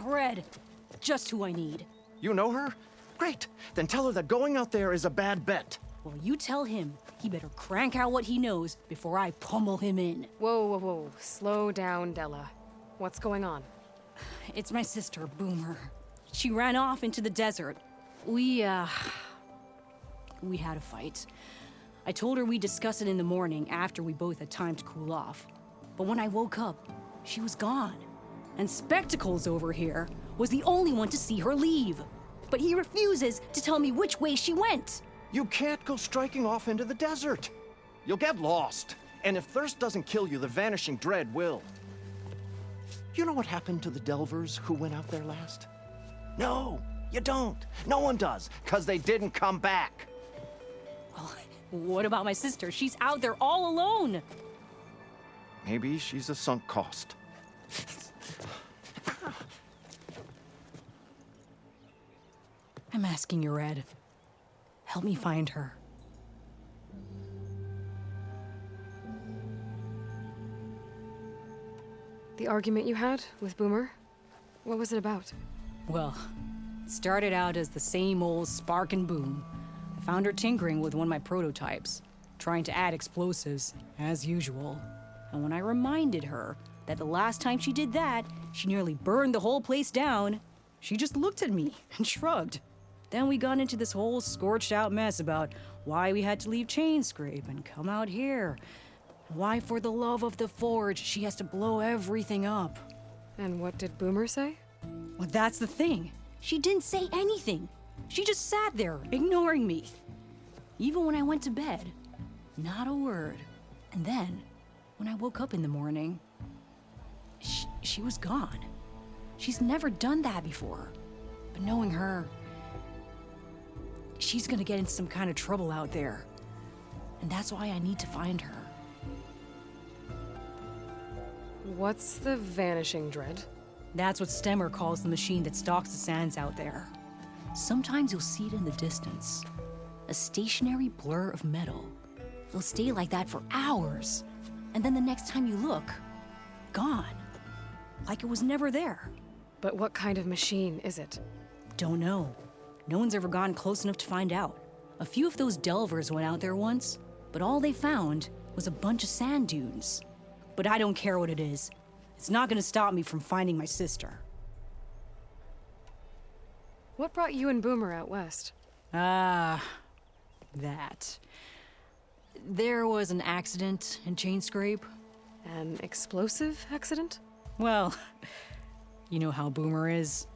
Red. Just who I need. You know her? Great. Then tell her that going out there is a bad bet. Well, you tell him he better crank out what he knows before I pummel him in. Whoa, whoa, whoa. Slow down, Della. What's going on? It's my sister, Boomer. She ran off into the desert. We had a fight. I told her we'd discuss it in the morning after we both had time to cool off. But when I woke up, she was gone. And Spectacles over here was the only one to see her leave. But he refuses to tell me which way she went. You can't go striking off into the desert. You'll get lost. And if thirst doesn't kill you, the vanishing dread will. You know what happened to the Delvers who went out there last? No, you don't. No one does, because they didn't come back. Well, what about my sister? She's out there all alone. Maybe she's a sunk cost. I'm asking you, Red. Help me find her. The argument you had with Boomer? What was it about? Well, it started out as the same old spark and boom. I found her tinkering with one of my prototypes, trying to add explosives, as usual. And when I reminded her that the last time she did that, she nearly burned the whole place down, she just looked at me and shrugged. Then we got into this whole scorched out mess about why we had to leave Chainscrape and come out here. Why, for the love of the Forge, she has to blow everything up. And what did Boomer say? Well, that's the thing. She didn't say anything. She just sat there, ignoring me. Even when I went to bed, not a word. And then, when I woke up in the morning, she was gone. She's never done that before. But knowing her, she's gonna get into some kind of trouble out there. And that's why I need to find her. What's the vanishing dread? That's what Stemmer calls the machine that stalks the sands out there. Sometimes you'll see it in the distance. A stationary blur of metal. It'll stay like that for hours. And then the next time you look, gone. Like it was never there. But what kind of machine is it? Don't know. No one's ever gotten close enough to find out. A few of those delvers went out there once, but all they found was a bunch of sand dunes. But I don't care what it is. It's not gonna stop me from finding my sister. What brought you and Boomer out west? That. There was an accident in Chainscrape. An explosive accident? Well, you know how Boomer is.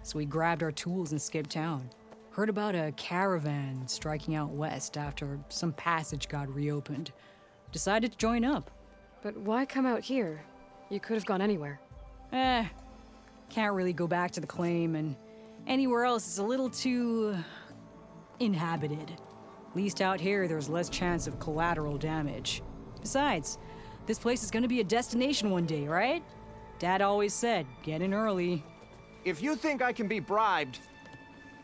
So we grabbed our tools and skipped town. Heard about a caravan striking out west after some passage got reopened. Decided to join up. But why come out here? You could have gone anywhere. Can't really go back to the claim, and anywhere else is a little too inhabited. At least out here, there's less chance of collateral damage. Besides, this place is gonna be a destination one day, right? Dad always said, get in early. If you think I can be bribed,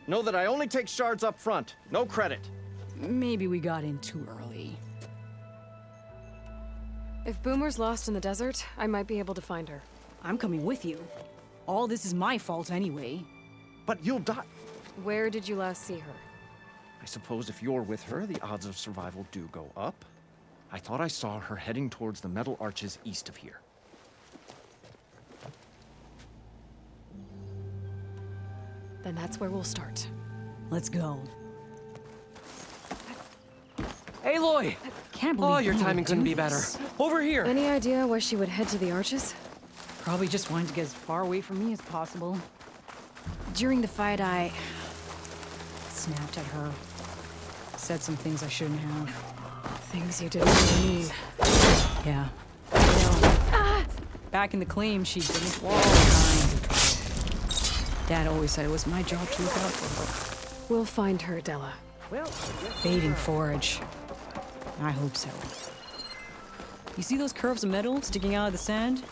know that I only take shards up front, no credit. Maybe we got in too early. If Boomer's lost in the desert, I might be able to find her. I'm coming with you. All this is my fault anyway. But you'll die. Where did you last see her? I suppose if you're with her, the odds of survival do go up. I thought I saw her heading towards the metal arches east of here. Then that's where we'll start. Let's go. Aloy! Can't believe Oh, your you would timing couldn't do be better. this. Over here! Any idea why she would head to the arches? Probably just wanted to get as far away from me as possible. During the fight, I snapped at her. Said some things I shouldn't have. Things you didn't mean. Yeah. I know. Back in the claim, she didn't all kinds of trouble. Dad always said it was my job to look out for her. We'll find her, Della. Fading forage. I hope so. You see those curves of metal sticking out of the sand?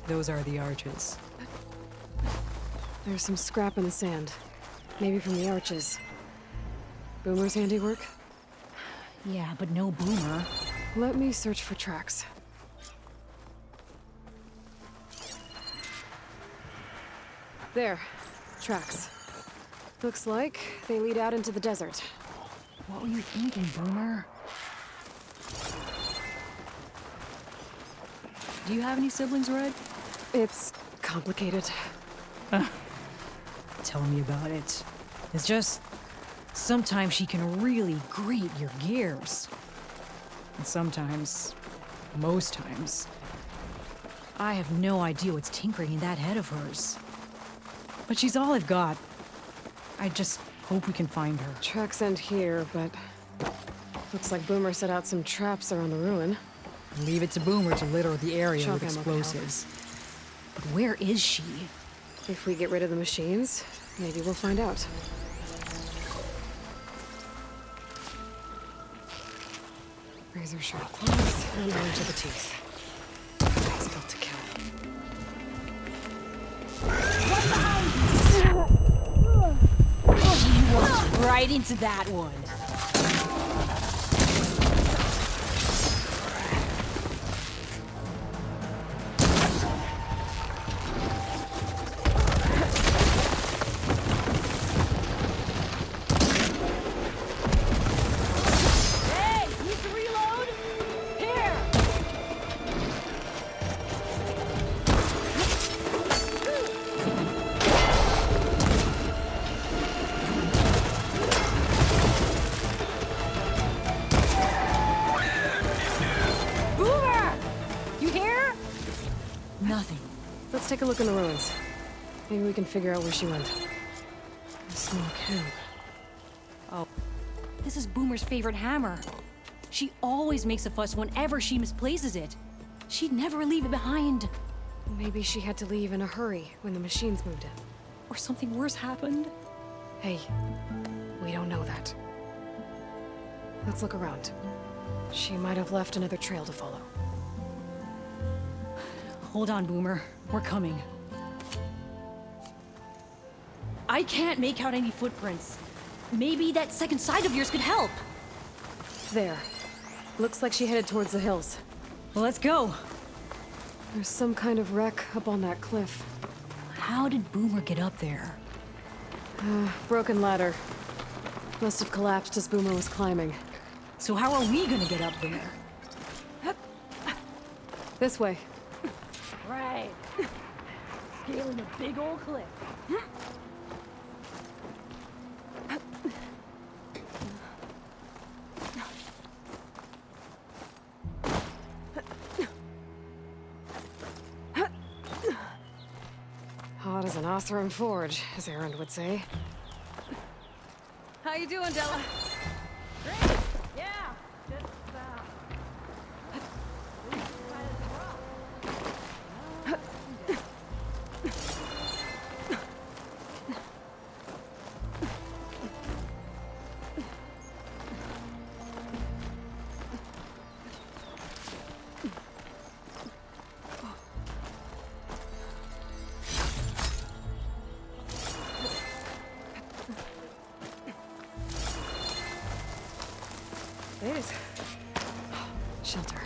Those are the arches. There's some scrap in the sand. Maybe from the arches. Boomer's handiwork? Yeah, but no Boomer. Let me search for tracks. There. Tracks. Looks like they lead out into the desert. What were you thinking, Boomer? Do you have any siblings, Red? It's complicated. Tell me about it. It's just, sometimes she can really grate your gears. And sometimes, most times, I have no idea what's tinkering in that head of hers. But she's all I've got. I just hope we can find her. Tracks end here, but looks like Boomer set out some traps around the ruin. Leave it to Boomer to litter the area Shock with ammo can help. explosives. But where is she? If we get rid of the machines, maybe we'll find out. Razor sharp claws and on to the teeth. It's built to kill. She walked right into that one. Nothing. Let's take a look in the ruins. Maybe we can figure out where she went. A small camp. Oh, this is Boomer's favorite hammer. She always makes a fuss whenever she misplaces it. She'd never leave it behind. Maybe she had to leave in a hurry when the machines moved in. Or something worse happened. Hey, we don't know that. Let's look around. She might have left another trail to follow. Hold on, Boomer. We're coming. I can't make out any footprints. Maybe that second side of yours could help. There. Looks like she headed towards the hills. Well, let's go. There's some kind of wreck up on that cliff. How did Boomer get up there? Broken ladder. Must have collapsed as Boomer was climbing. So how are we gonna get up there? This way. Right. Scaling a big old cliff. Hot as an Oseram forge, as Aaron would say. How you doing, Della? Great. Yeah. Just, There's shelter.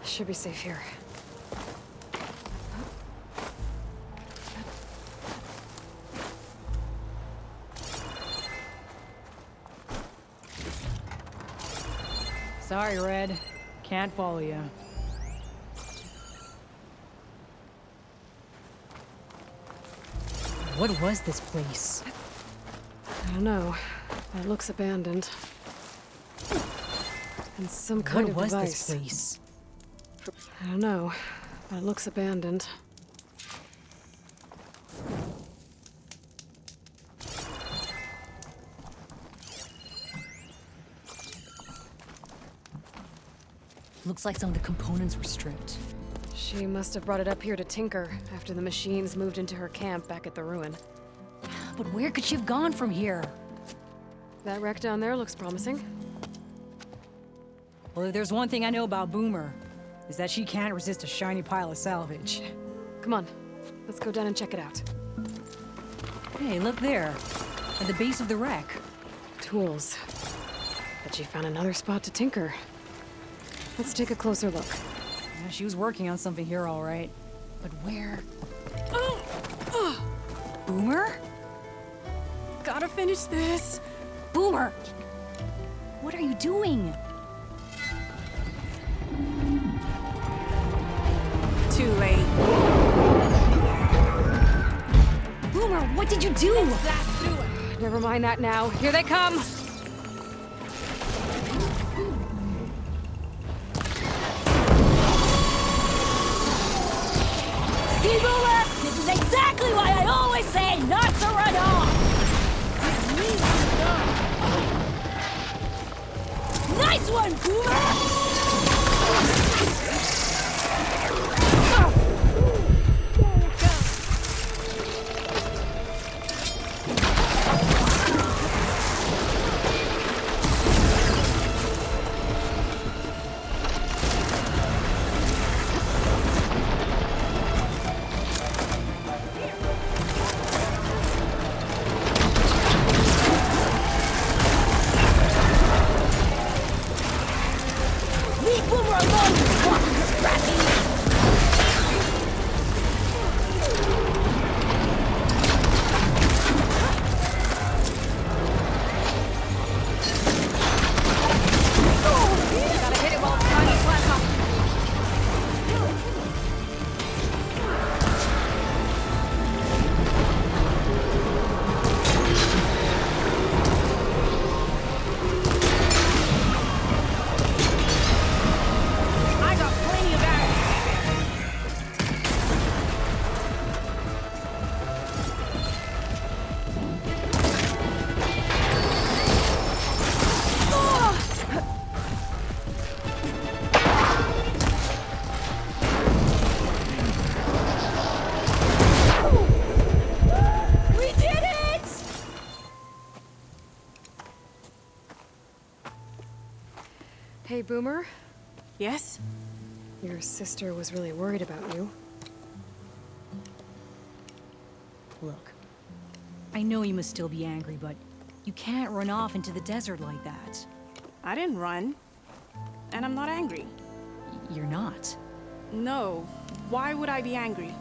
Should be safe here. Sorry, Red. Can't follow you. What was this place? I don't know. It looks abandoned. And some kind What of was device. this place? I don't know. It looks abandoned. Looks like some of the components were stripped. She must have brought it up here to tinker after the machines moved into her camp back at the ruin. But where could she have gone from here? That wreck down there looks promising. Well, if there's one thing I know about Boomer, is that she can't resist a shiny pile of salvage. Come on, let's go down and check it out. Hey, look there. At the base of the wreck. Tools. Bet she found another spot to tinker. Let's take a closer look. Yeah, she was working on something here, all right. But where? Boomer? Gotta finish this. Boomer! What are you doing? Too late. Boomer, what did you do? Blast through it. Never mind that now. Here they come. See, Boomer? This is exactly why I always say not to run off! Nice one, Boomer! Leave Boomer alone, you walking scrappy! Gotta hit it while it's tiny plasma. I got plenty of arrows. We did it! Hey, Boomer. Yes? Your sister was really worried about you. Look, I know you must still be angry, but you can't run off into the desert like that. I didn't run. And I'm not angry. You're not. No. Why would I be angry?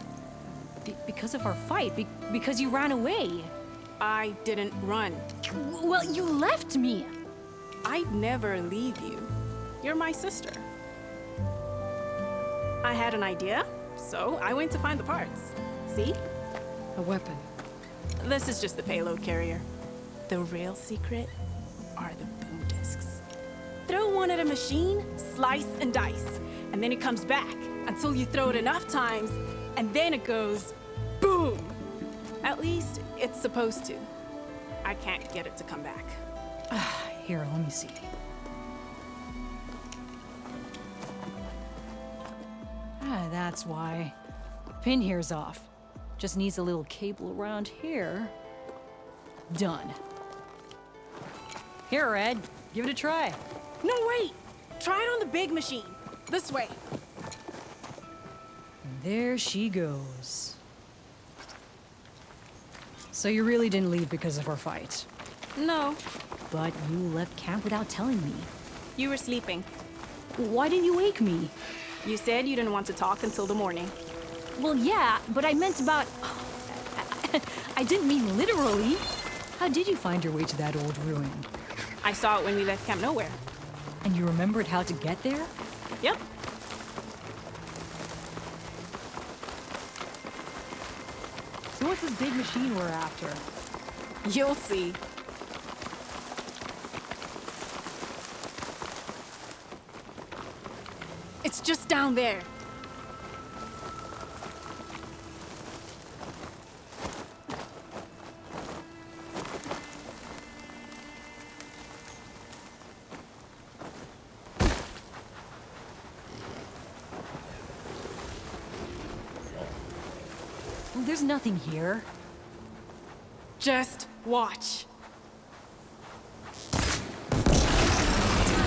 Because of our fight, because you ran away. I didn't run. Well, you left me. I'd never leave you. You're my sister. I had an idea, so I went to find the parts. See? A weapon. This is just the payload carrier. The real secret are the boom discs. Throw one at a machine, slice and dice, and then it comes back until you throw it enough times, and then it goes boom. At least it's supposed to. I can't get it to come back. Here, let me see. That's why. Pin here's off. Just needs a little cable around here. Done. Here, Red. Give it a try. No, wait! Try it on the big machine. This way. And there she goes. So you really didn't leave because of our fight. No, But you left camp without telling me. you were sleeping. Why didn't you wake me? You said you didn't want to talk until the morning. Well, yeah, but I meant about... I didn't mean literally. How did you find your way to that old ruin? I saw it when we left Camp Nowhere. And you remembered how to get there? Yep. So what's this big machine we're after? You'll see. It's just down there. Well, there's nothing here. Just watch.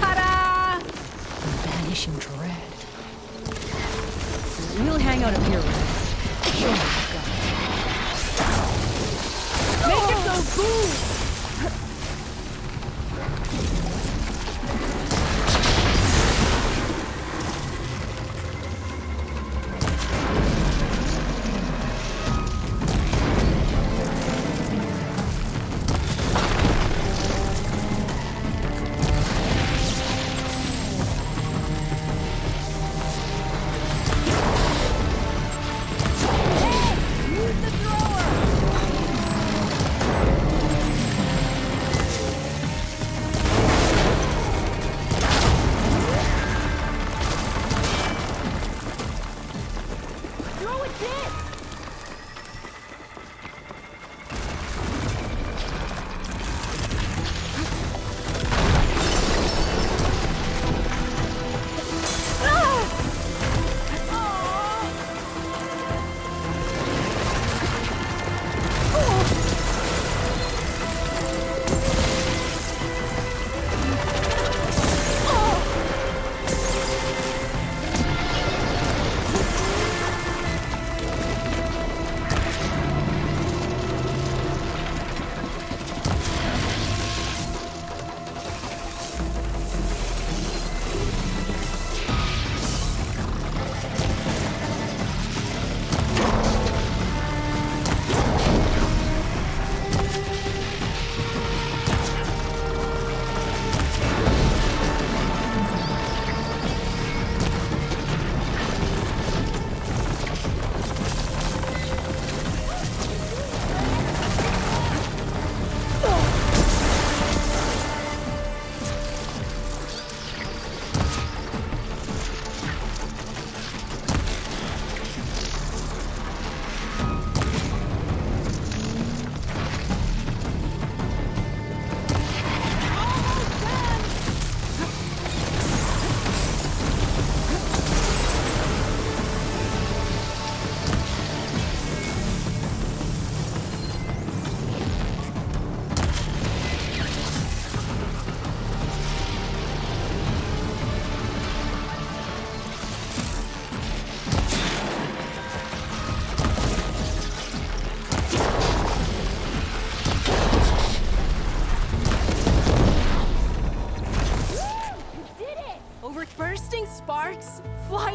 Ta-da! Vanishing dread. We'll hang out up here, Red. Show me what you've got. Make it go boom!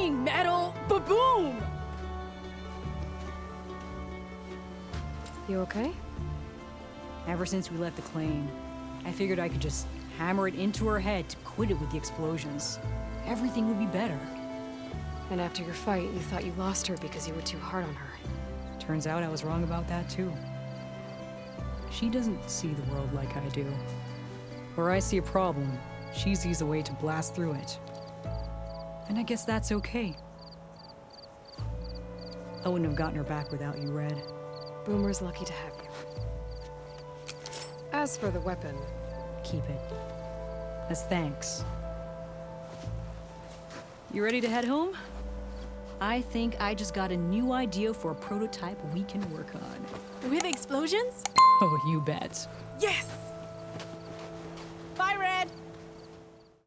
flying metal ba-boom! You okay? Ever since we left the claim, I figured I could just hammer it into her head to quit it with the explosions. Everything would be better. And after your fight, you thought you lost her because you were too hard on her. Turns out I was wrong about that too. She doesn't see the world like I do. Where I see a problem, she sees a way to blast through it. And I guess that's okay. I wouldn't have gotten her back without you, Red. Boomer's lucky to have you. As for the weapon, Keep it. As thanks. You ready to head home? I think I just got a new idea for a prototype we can work on. With explosions? Oh, you bet. Yes!